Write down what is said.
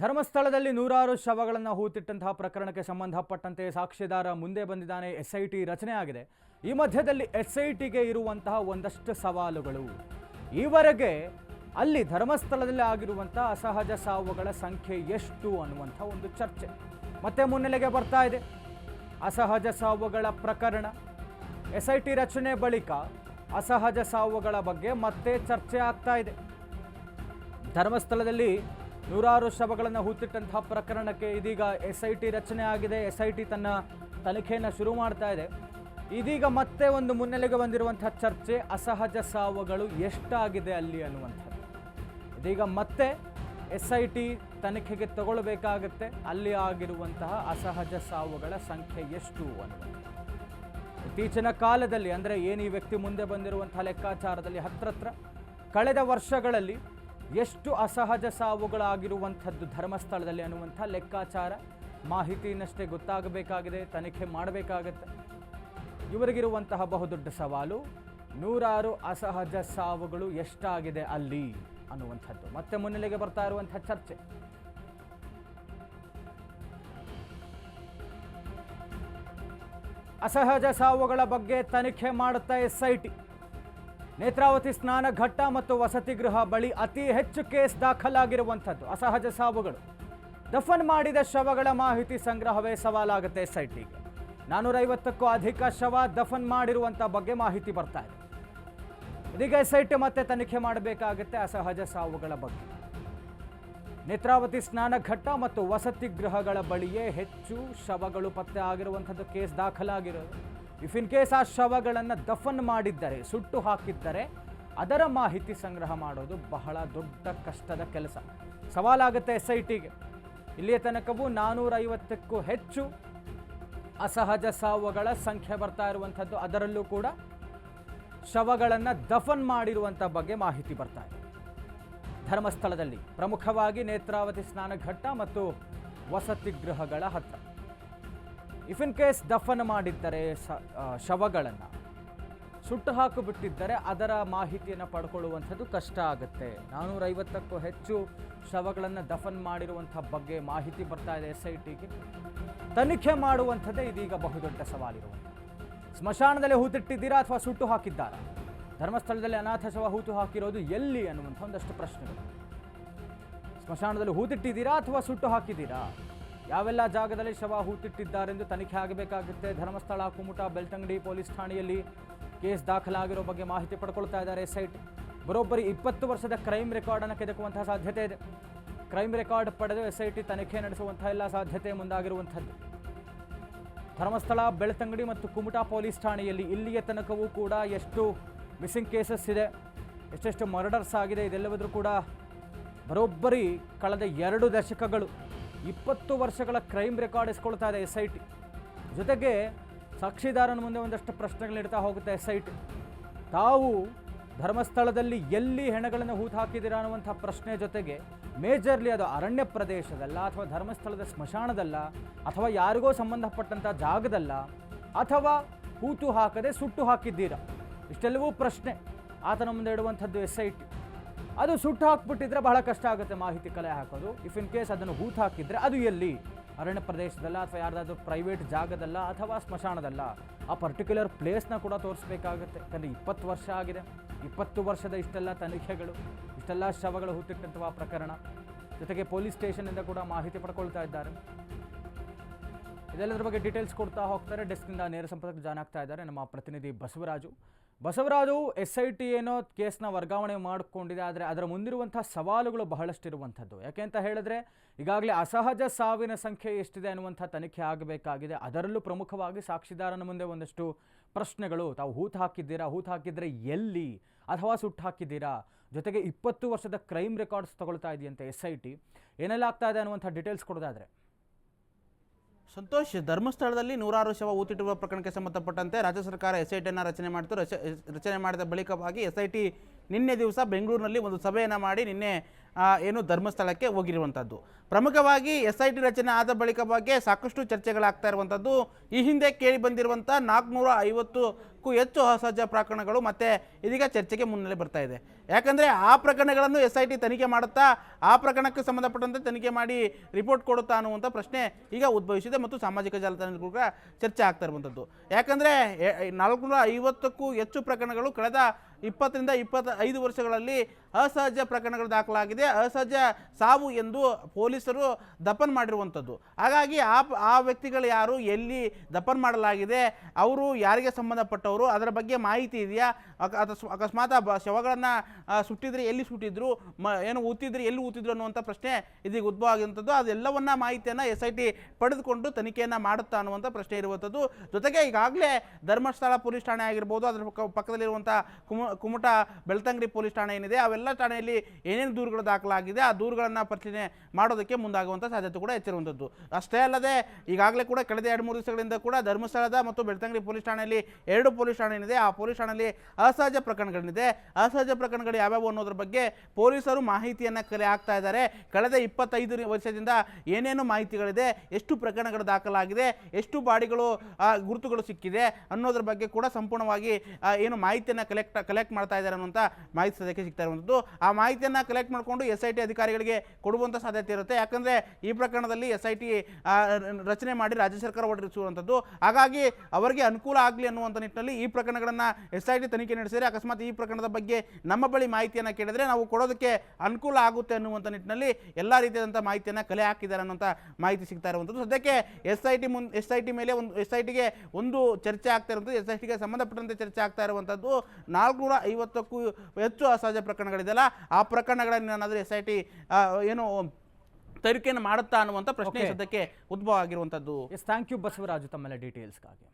ಧರ್ಮಸ್ಥಳದಲ್ಲಿ ನೂರಾರು ಶವಗಳನ್ನು ಹೂತಿಟ್ಟಂತಹ ಪ್ರಕರಣಕ್ಕೆ ಸಂಬಂಧಪಟ್ಟಂತೆ ಸಾಕ್ಷಿದಾರ ಮುಂದೆ ಬಂದಿದ್ದಾನೆ. SIT ರಚನೆ ಆಗಿದೆ. ಈ ಮಧ್ಯದಲ್ಲಿ SITಗೆ ಇರುವಂತಹ ಒಂದಷ್ಟು ಸವಾಲುಗಳು, ಈವರೆಗೆ ಅಲ್ಲಿ ಧರ್ಮಸ್ಥಳದಲ್ಲಿ ಆಗಿರುವಂತಹ ಅಸಹಜ ಸಾವುಗಳ ಸಂಖ್ಯೆ ಎಷ್ಟು ಅನ್ನುವಂಥ ಒಂದು ಚರ್ಚೆ ಮತ್ತೆ ಮುನ್ನೆಲೆಗೆ ಬರ್ತಾ ಇದೆ. ಅಸಹಜ ಸಾವುಗಳ ಪ್ರಕರಣ SIT ರಚನೆ ಬಳಿಕ ಅಸಹಜ ಸಾವುಗಳ ಬಗ್ಗೆ ಮತ್ತೆ ಚರ್ಚೆ ಆಗ್ತಾ ಇದೆ. ಧರ್ಮಸ್ಥಳದಲ್ಲಿ ನೂರಾರು ಶವಗಳನ್ನು ಹೂತಿಟ್ಟಂತಹ ಪ್ರಕರಣಕ್ಕೆ ಇದೀಗ SIT ರಚನೆ ಆಗಿದೆ. SIT ತನ್ನ ತನಿಖೆಯನ್ನು ಶುರು ಮಾಡ್ತಾ ಇದೆ. ಇದೀಗ ಮತ್ತೆ ಒಂದು ಮುನ್ನೆಲೆಗೆ ಬಂದಿರುವಂತಹ ಚರ್ಚೆ ಅಸಹಜ ಸಾವುಗಳು ಎಷ್ಟಾಗಿದೆ ಅಲ್ಲಿ ಅನ್ನುವಂಥದ್ದು. ಇದೀಗ ಮತ್ತೆ SIT ತನಿಖೆಗೆ ತಗೊಳ್ಬೇಕಾಗತ್ತೆ ಅಲ್ಲಿ ಆಗಿರುವಂತಹ ಅಸಹಜ ಸಾವುಗಳ ಸಂಖ್ಯೆ ಎಷ್ಟು ಅನ್ನುವಂಥದ್ದು. ಇತ್ತೀಚಿನ ಕಾಲದಲ್ಲಿ ಅಂದರೆ ಏನು ಈ ವ್ಯಕ್ತಿ ಮುಂದೆ ಬಂದಿರುವಂತಹ ಲೆಕ್ಕಾಚಾರದಲ್ಲಿ ಹತ್ರ ಕಳೆದ ವರ್ಷಗಳಲ್ಲಿ ಎಷ್ಟು ಅಸಹಜ ಸಾವುಗಳಾಗಿರುವಂಥದ್ದು ಧರ್ಮಸ್ಥಳದಲ್ಲಿ ಅನ್ನುವಂಥ ಲೆಕ್ಕಾಚಾರ ಮಾಹಿತಿಯನ್ನಷ್ಟೇ ಗೊತ್ತಾಗಬೇಕಾಗಿದೆ, ತನಿಖೆ ಮಾಡಬೇಕಾಗತ್ತೆ. ಇವರಿಗಿರುವಂತಹ ಬಹುದೊಡ್ಡ ಸವಾಲು ನೂರಾರು ಅಸಹಜ ಸಾವುಗಳು ಎಷ್ಟಾಗಿದೆ ಅಲ್ಲಿ ಅನ್ನುವಂಥದ್ದು ಮತ್ತೆ ಮುನ್ನೆಲೆಗೆ ಬರ್ತಾ ಇರುವಂತಹ ಚರ್ಚೆ. ಅಸಹಜ ಸಾವುಗಳ ಬಗ್ಗೆ ತನಿಖೆ ಮಾಡುತ್ತಾ SIT. ನೇತ್ರಾವತಿ ಸ್ನಾನ ಘಟ್ಟ ಮತ್ತು ವಸತಿ ಗೃಹ ಬಳಿ ಅತಿ ಹೆಚ್ಚು ಕೇಸ್ ದಾಖಲಾಗಿರುವಂಥದ್ದು ಅಸಹಜ ಸಾವುಗಳು. ದಫನ್ ಮಾಡಿದ ಶವಗಳ ಮಾಹಿತಿ ಸಂಗ್ರಹವೇ ಸವಾಲಾಗುತ್ತೆ SITಗೆ. 450ಕ್ಕೂ ಅಧಿಕ ಶವ ದಫನ್ ಮಾಡಿರುವಂಥ ಬಗ್ಗೆ ಮಾಹಿತಿ ಬರ್ತಾ ಇದೆ. ಇದೀಗ SIT ಮತ್ತೆ ತನಿಖೆ ಮಾಡಬೇಕಾಗುತ್ತೆ ಅಸಹಜ ಸಾವುಗಳ ಬಗ್ಗೆ. ನೇತ್ರಾವತಿ ಸ್ನಾನ ಘಟ್ಟ ಮತ್ತು ವಸತಿ ಗೃಹಗಳ ಬಳಿಯೇ ಹೆಚ್ಚು ಶವಗಳು ಪತ್ತೆ ಆಗಿರುವಂಥದ್ದು, ಕೇಸ್ ದಾಖಲಾಗಿರೋದು. ಇಫ್ ಇನ್ ಕೇಸ್ ಆ ಶವಗಳನ್ನು ದಫನ್ ಮಾಡಿದ್ದರೆ, ಸುಟ್ಟು ಹಾಕಿದ್ದರೆ ಅದರ ಮಾಹಿತಿ ಸಂಗ್ರಹ ಮಾಡೋದು ಬಹಳ ದೊಡ್ಡ ಕಷ್ಟದ ಕೆಲಸ, ಸವಾಲಾಗುತ್ತೆ SITಗೆ. ಇಲ್ಲಿಯ ತನಕವೂ 450ಕ್ಕೂ ಹೆಚ್ಚು ಅಸಹಜ ಸಾವುಗಳ ಸಂಖ್ಯೆ ಬರ್ತಾ ಇರುವಂಥದ್ದು, ಅದರಲ್ಲೂ ಕೂಡ ಶವಗಳನ್ನು ದಫನ್ ಮಾಡಿರುವಂಥ ಬಗ್ಗೆ ಮಾಹಿತಿ ಬರ್ತಾ ಇದೆ. ಧರ್ಮಸ್ಥಳದಲ್ಲಿ ಪ್ರಮುಖವಾಗಿ ನೇತ್ರಾವತಿ ಸ್ನಾನಘಟ್ಟ ಮತ್ತು ವಸತಿ ಗೃಹಗಳ ಹತ್ರ ಇಫ್ ಇನ್ ಕೇಸ್ ದಫನ್ ಮಾಡಿದ್ದರೆ ಶವಗಳನ್ನು ಸುಟ್ಟು ಹಾಕಿಬಿಟ್ಟಿದ್ದರೆ ಅದರ ಮಾಹಿತಿಯನ್ನು ಪಡ್ಕೊಳ್ಳುವಂಥದ್ದು ಕಷ್ಟ ಆಗುತ್ತೆ. 450ಕ್ಕೂ ಹೆಚ್ಚು ಶವಗಳನ್ನು ದಫನ್ ಮಾಡಿರುವಂಥ ಬಗ್ಗೆ ಮಾಹಿತಿ ಬರ್ತಾ ಇದೆ SITಗೆ. ತನಿಖೆ ಮಾಡುವಂಥದ್ದೇ ಇದೀಗ ಬಹುದೊಡ್ಡ ಸವಾಲಿರುವಂಥ. ಸ್ಮಶಾನದಲ್ಲಿ ಹೂತಿಟ್ಟಿದ್ದೀರಾ ಅಥವಾ ಸುಟ್ಟು ಹಾಕಿದ್ದಾರಾ? ಧರ್ಮಸ್ಥಳದಲ್ಲಿ ಅನಾಥ ಶವ ಹೂತು ಹಾಕಿರೋದು ಎಲ್ಲಿ ಅನ್ನುವಂಥ ಒಂದಷ್ಟು ಪ್ರಶ್ನೆಗಳು. ಸ್ಮಶಾನದಲ್ಲಿ ಹೂತಿಟ್ಟಿದ್ದೀರಾ ಅಥವಾ ಸುಟ್ಟು ಹಾಕಿದ್ದೀರಾ? ಯಾವೆಲ್ಲ ಜಾಗದಲ್ಲಿ ಶವ ಹೂತಿಟ್ಟಿದ್ದಾರೆಂದು ತನಿಖೆ ಆಗಬೇಕಾಗುತ್ತೆ. ಧರ್ಮಸ್ಥಳ, ಕುಮಟಾ, ಬೆಳ್ತಂಗಡಿ ಪೊಲೀಸ್ ಠಾಣೆಯಲ್ಲಿ ಕೇಸ್ ದಾಖಲಾಗಿರೋ ಬಗ್ಗೆ ಮಾಹಿತಿ ಪಡ್ಕೊಳ್ತಾ ಇದ್ದಾರೆ SIT. ಬರೋಬ್ಬರಿ 20 ವರ್ಷದ ಕ್ರೈಮ್ ರೆಕಾರ್ಡನ್ನು ಕೆದಕುವಂತಹ ಸಾಧ್ಯತೆ ಇದೆ. ಕ್ರೈಮ್ ರೆಕಾರ್ಡ್ ಪಡೆದು SIT ತನಿಖೆ ನಡೆಸುವಂತಹ ಎಲ್ಲ ಸಾಧ್ಯತೆ ಮುಂದಾಗಿರುವಂಥದ್ದು. ಧರ್ಮಸ್ಥಳ, ಬೆಳ್ತಂಗಡಿ ಮತ್ತು ಕುಮಟಾ ಪೊಲೀಸ್ ಠಾಣೆಯಲ್ಲಿ ಇಲ್ಲಿಯ ತನಕವೂ ಕೂಡ ಎಷ್ಟು ಮಿಸ್ಸಿಂಗ್ ಕೇಸಸ್ ಇದೆ, ಎಷ್ಟೆಷ್ಟು ಮರ್ಡರ್ಸ್ ಆಗಿದೆ, ಇದೆಲ್ಲವೂ ಕೂಡ ಬರೋಬ್ಬರಿ ಕಳೆದ 2 ದಶಕಗಳು 20 ವರ್ಷಗಳ ಕ್ರೈಮ್ ರೆಕಾರ್ಡ್ ಇಸ್ಕೊಳ್ತಾ ಇದೆ SIT. ಜೊತೆಗೆ ಸಾಕ್ಷಿದಾರನ ಮುಂದೆ ಒಂದಷ್ಟು ಪ್ರಶ್ನೆಗಳಿಡ್ತಾ ಹೋಗುತ್ತೆ SIT. ತಾವು ಧರ್ಮಸ್ಥಳದಲ್ಲಿ ಎಲ್ಲಿ ಹೆಣಗಳನ್ನು ಹೂತು ಹಾಕಿದ್ದೀರಾ ಅನ್ನುವಂಥ ಪ್ರಶ್ನೆ ಜೊತೆಗೆ ಮೇಜರ್ಲಿ ಅದು ಅರಣ್ಯ ಪ್ರದೇಶದಲ್ಲ ಅಥವಾ ಧರ್ಮಸ್ಥಳದ ಸ್ಮಶಾನದಲ್ಲ ಅಥವಾ ಯಾರಿಗೋ ಸಂಬಂಧಪಟ್ಟಂಥ ಜಾಗದಲ್ಲ ಅಥವಾ ಹೂತು ಹಾಕದೆ ಸುಟ್ಟು ಹಾಕಿದ್ದೀರಾ, ಇಷ್ಟೆಲ್ಲವೂ ಪ್ರಶ್ನೆ ಆತನ ಮುಂದೆ ಇಡುವಂಥದ್ದು SIT. ಅದು ಸುಟ್ಟು ಹಾಕ್ಬಿಟ್ಟಿದ್ರೆ ಬಹಳ ಕಷ್ಟ ಆಗುತ್ತೆ ಮಾಹಿತಿ ಕಲೆ ಹಾಕೋದು. ಇಫ್ ಇನ್ ಕೇಸ್ ಅದನ್ನು ಹೂತು ಹಾಕಿದರೆ ಅದು ಎಲ್ಲಿ, ಅರಣ್ಯ ಪ್ರದೇಶದಲ್ಲ ಅಥವಾ ಯಾರ್ದಾದ್ರೂ ಪ್ರೈವೇಟ್ ಜಾಗದಲ್ಲ ಅಥವಾ ಸ್ಮಶಾನದಲ್ಲ, ಆ ಪರ್ಟಿಕ್ಯುಲರ್ ಪ್ಲೇಸ್ನ ಕೂಡ ತೋರಿಸ್ಬೇಕಾಗುತ್ತೆ. ಯಾಕಂದರೆ 20 ವರ್ಷ ಆಗಿದೆ, 20 ವರ್ಷದ ಇಷ್ಟೆಲ್ಲ ತನಿಖೆಗಳು, ಇಷ್ಟೆಲ್ಲ ಶವಗಳು ಹೂತಿಟ್ಟಂತಹ ಪ್ರಕರಣ, ಜೊತೆಗೆ ಪೊಲೀಸ್ ಸ್ಟೇಷನಿಂದ ಕೂಡ ಮಾಹಿತಿ ಪಡ್ಕೊಳ್ತಾ ಇದ್ದಾರೆ. ಇದೆಲ್ಲದರ ಬಗ್ಗೆ ಡೀಟೇಲ್ಸ್ ಕೊಡ್ತಾ ಹೋಗ್ತಾರೆ. ಡೆಸ್ಕ್ನಿಂದ ನೇರ ಸಂಪರ್ಕಕ್ಕೆ ಜಾಯ್ನ್ ಆಗ್ತಾ ಇದ್ದಾರೆ ನಮ್ಮ ಪ್ರತಿನಿಧಿ ಬಸವರಾಜು. SIT ಏನೋ ಕೇಸ್ನ ವರ್ಗಾವಣೆ ಮಾಡಿಕೊಂಡಿದೆ, ಆದರೆ ಅದರ ಮುಂದಿರುವಂಥ ಸವಾಲುಗಳು ಬಹಳಷ್ಟಿರುವಂಥದ್ದು. ಯಾಕೆ ಅಂತ ಹೇಳಿದ್ರೆ ಈಗಾಗಲೇ ಅಸಹಜ ಸಾವಿನ ಸಂಖ್ಯೆ ಎಷ್ಟಿದೆ ಅನ್ನುವಂಥ ತನಿಖೆ ಆಗಬೇಕಾಗಿದೆ. ಅದರಲ್ಲೂ ಪ್ರಮುಖವಾಗಿ ಸಾಕ್ಷಿದಾರನ ಮುಂದೆ ಒಂದಷ್ಟು ಪ್ರಶ್ನೆಗಳು. ತಾವು ಹೂತು ಹಾಕಿದ್ದೀರಾ, ಹೂತು ಹಾಕಿದರೆ ಎಲ್ಲಿ ಅಥವಾ ಸುಟ್ಟು ಹಾಕಿದ್ದೀರಾ, ಜೊತೆಗೆ 20 ವರ್ಷದ ಕ್ರೈಮ್ ರೆಕಾರ್ಡ್ಸ್ ತಗೊಳ್ತಾ ಇದೆಯಂತೆ SIT. ಏನೆಲ್ಲ ಆಗ್ತಾ ಇದೆ ಅನ್ನುವಂಥ ಡೀಟೇಲ್ಸ್ ಕೊಡೋದಾದರೆ ಸಂತೋಷ್, ಧರ್ಮಸ್ಥಳದಲ್ಲಿ ನೂರಾರು ಶವ ಹೂತಿಟ್ಟಿರುವ ಪ್ರಕರಣಕ್ಕೆ ಸಂಬಂಧಪಟ್ಟಂತೆ ರಾಜ್ಯ ಸರ್ಕಾರ SITಯನ್ನು ರಚನೆ ಮಾಡಿತು. ರಚನೆ ಮಾಡಿದ ಬಳಿಕವಾಗಿ SIT ನಿನ್ನೆ ದಿವಸ ಬೆಂಗಳೂರಿನಲ್ಲಿ ಒಂದು ಸಭೆಯನ್ನು ಮಾಡಿ ನಿನ್ನೆ ಏನು ಧರ್ಮಸ್ಥಳಕ್ಕೆ ಹೋಗಿರುವಂಥದ್ದು. ಪ್ರಮುಖವಾಗಿ SIT ರಚನೆ ಆದ ಬಳಿಕ ಬಗ್ಗೆ ಸಾಕಷ್ಟು ಚರ್ಚೆಗಳಾಗ್ತಾ ಇರುವಂಥದ್ದು. ಈ ಹಿಂದೆ ಕೇಳಿ ಬಂದಿರುವಂಥ 450ಕ್ಕೂ ಹೆಚ್ಚು ಅಸಹಜ ಪ್ರಕರಣಗಳು ಮತ್ತೆ ಇದೀಗ ಚರ್ಚೆಗೆ ಮುನ್ನೆಲೆ ಬರ್ತಾ ಇದೆ. ಯಾಕಂದರೆ ಆ ಪ್ರಕರಣಗಳನ್ನು SIT ತನಿಖೆ ಮಾಡುತ್ತಾ ಆ ಪ್ರಕರಣಕ್ಕೆ ಸಂಬಂಧಪಟ್ಟಂತೆ ತನಿಖೆ ಮಾಡಿ ರಿಪೋರ್ಟ್ ಕೊಡುತ್ತಾ ಅನ್ನುವಂಥ ಪ್ರಶ್ನೆ ಈಗ ಉದ್ಭವಿಸಿದೆ ಮತ್ತು ಸಾಮಾಜಿಕ ಜಾಲತಾಣದಲ್ಲೂ ಕೂಡ ಚರ್ಚೆ ಆಗ್ತಾ ಇರುವಂಥದ್ದು. ಯಾಕಂದರೆ 450ಕ್ಕೂ ಹೆಚ್ಚು ಪ್ರಕರಣಗಳು ಕಳೆದ 20ರಿಂದ 25 ವರ್ಷಗಳಲ್ಲಿ ಅಸಹಜ ಪ್ರಕರಣಗಳು ದಾಖಲಾಗಿದೆ. ಅಸಹಜ ಸಾವು ಎಂದು ಪೊಲೀಸರು ದಫನ್ ಮಾಡಿರುವಂಥದ್ದು. ಹಾಗಾಗಿ ಆ ವ್ಯಕ್ತಿಗಳು ಯಾರು, ಎಲ್ಲಿ ದಫನ್ ಮಾಡಲಾಗಿದೆ, ಅವರು ಯಾರಿಗೆ ಸಂಬಂಧಪಟ್ಟವರು, ಅದರ ಬಗ್ಗೆ ಮಾಹಿತಿ ಇದೆಯಾ, ಅಕಸ್ಮಾತ್ ಶವಗಳನ್ನು ಸುಟ್ಟಿದ್ರೆ ಎಲ್ಲಿ ಸುಟ್ಟಿದ್ರು, ಏನು ಊತಿದ್ರೆ ಎಲ್ಲಿ ಊತಿದ್ರು ಅನ್ನುವಂಥ ಪ್ರಶ್ನೆ ಇದೀಗ ಉದ್ಭವ ಆಗಿರುವಂಥದ್ದು. ಅದೆಲ್ಲವನ್ನ ಮಾಹಿತಿಯನ್ನು SIT ಪಡೆದುಕೊಂಡು ತನಿಖೆಯನ್ನು ಮಾಡುತ್ತಾ ಅನ್ನುವಂಥ ಪ್ರಶ್ನೆ ಇರುವಂಥದ್ದು. ಜೊತೆಗೆ ಈಗಾಗಲೇ ಧರ್ಮಸ್ಥಳ ಪೊಲೀಸ್ ಠಾಣೆ ಆಗಿರ್ಬೋದು, ಅದರ ಪಕ್ಕದಲ್ಲಿರುವಂಥ ಕುಮಟಾ ಬೆಳ್ತಂಗಡಿ ಪೊಲೀಸ್ ಠಾಣೆ ಏನಿದೆ, ಅವೆಲ್ಲ ಠಾಣೆಯಲ್ಲಿ ಏನೇನು ದೂರುಗಳು ದಾಖಲಾಗಿದೆ ಆ ದೂರುಗಳನ್ನು ಪರಿಶೀಲನೆ ಮಾಡೋದಕ್ಕೆ ಮುಂದಾಗುವಂಥ ಸಾಧ್ಯತೆ ಕೂಡ ಹೆಚ್ಚಿರುವಂಥದ್ದು. ಅಷ್ಟೇ ಅಲ್ಲದೆ ಈಗಾಗಲೇ ಕೂಡ ಕಳೆದ 2-3 ದಿವಸಗಳಿಂದ ಕೂಡ ಧರ್ಮಸ್ಥಳದ ಮತ್ತು ಬೆಳ್ತಂಗಡಿ ಪೊಲೀಸ್ ಠಾಣೆಯಲ್ಲಿ 2 ಪೊಲೀಸ್ ಠಾಣೆ ಏನಿದೆ, ಆ ಪೊಲೀಸ್ ಠಾಣೆಯಲ್ಲಿ ಅಸಹಜ ಪ್ರಕರಣಗಳಿದೆ. ಅಸಹಜ ಪ್ರಕರಣಗಳು ಯಾವ್ಯಾವು ಅನ್ನೋದ್ರ ಬಗ್ಗೆ ಪೊಲೀಸರು ಮಾಹಿತಿಯನ್ನು ಕಲೆ ಹಾಕ್ತಾ ಇದ್ದಾರೆ. ಕಳೆದ 25 ವರ್ಷದಿಂದ ಏನೇನು ಮಾಹಿತಿಗಳಿದೆ, ಎಷ್ಟು ಪ್ರಕರಣಗಳು ದಾಖಲಾಗಿದೆ, ಎಷ್ಟು ಬಾಡಿಗಳು ಗುರುತುಗಳು ಸಿಕ್ಕಿದೆ ಅನ್ನೋದ್ರ ಬಗ್ಗೆ ಕೂಡ ಸಂಪೂರ್ಣವಾಗಿ ಏನು ಮಾಹಿತಿಯನ್ನು ಕಲೆಕ್ಟ್ ಮಾಡ್ತಾ ಇದ್ದಾರೆ ಅನ್ನುವಂಥ ಮಾಹಿತಿ ಸದ್ಯಕ್ಕೆ ಸಿಗ್ತಾ ಇರುವಂಥದ್ದು. ಆ ಮಾಹಿತಿಯನ್ನು ಕಲೆಕ್ಟ್ ಮಾಡಿಕೊಂಡು SIT ಅಧಿಕಾರಿಗಳಿಗೆ ಕೊಡುವಂಥ ಸಾಧ್ಯತೆ ಇರುತ್ತೆ. ಯಾಕಂದರೆ ಈ ಪ್ರಕರಣದಲ್ಲಿ SIT ರಚನೆ ಮಾಡಿ ರಾಜ್ಯ ಸರ್ಕಾರ ಹೊರಡಿಸುವಂಥದ್ದು. ಹಾಗಾಗಿ ಅವರಿಗೆ ಅನುಕೂಲ ಆಗಲಿ ಅನ್ನುವಂಥ ನಿಟ್ಟಿನಲ್ಲಿ ಈ ಪ್ರಕರಣಗಳನ್ನು SIT ತನಿಖೆ ನಡೆಸಿದರೆ ಅಕಸ್ಮಾತ್ ಈ ಪ್ರಕರಣದ ಬಗ್ಗೆ ನಮ್ಮ ಬಳಿ ಮಾಹಿತಿಯನ್ನು ಕೇಳಿದರೆ ನಾವು ಕೊಡೋದಕ್ಕೆ ಅನುಕೂಲ ಆಗುತ್ತೆ ಅನ್ನುವಂಥ ನಿಟ್ಟಿನಲ್ಲಿ ಎಲ್ಲ ರೀತಿಯಾದಂಥ ಮಾಹಿತಿಯನ್ನು ಕಲೆ ಹಾಕಿದ್ದಾರೆ ಅನ್ನುವಂಥ ಮಾಹಿತಿ ಸಿಗ್ತಾ ಇರುವಂಥದ್ದು. ಸದ್ಯಕ್ಕೆ SIT ಮೇಲೆ SITಗೆ ಒಂದು ಚರ್ಚೆ ಆಗ್ತಾ ಇರುವಂಥದ್ದು. SITಗೆ ಸಂಬಂಧಪಟ್ಟಂತೆ ಚರ್ಚೆ ಆಗ್ತಾ ಇರುವಂಥದ್ದು 450ಕ್ಕೂ ಹೆಚ್ಚು ಅಸಹಜ ಪ್ರಕರಣಗಳಿದೆಯಲ್ಲ, ಆ ಪ್ರಕರಣಗಳನ್ನು ಏನಾದರೂ SIT ಏನು ತನಿಖೆಯನ್ನು ಮಾಡುತ್ತಾ ಅನ್ನುವಂಥ ಪ್ರಶ್ನೆ ಸದ್ಯಕ್ಕೆ ಉದ್ಭವ ಆಗಿರುವಂಥದ್ದು. ಥ್ಯಾಂಕ್ ಯು ಬಸವರಾಜು ತಮ್ಮೆಲ್ಲ ಡೀಟೇಲ್ಸ್ಗಾಗಿ.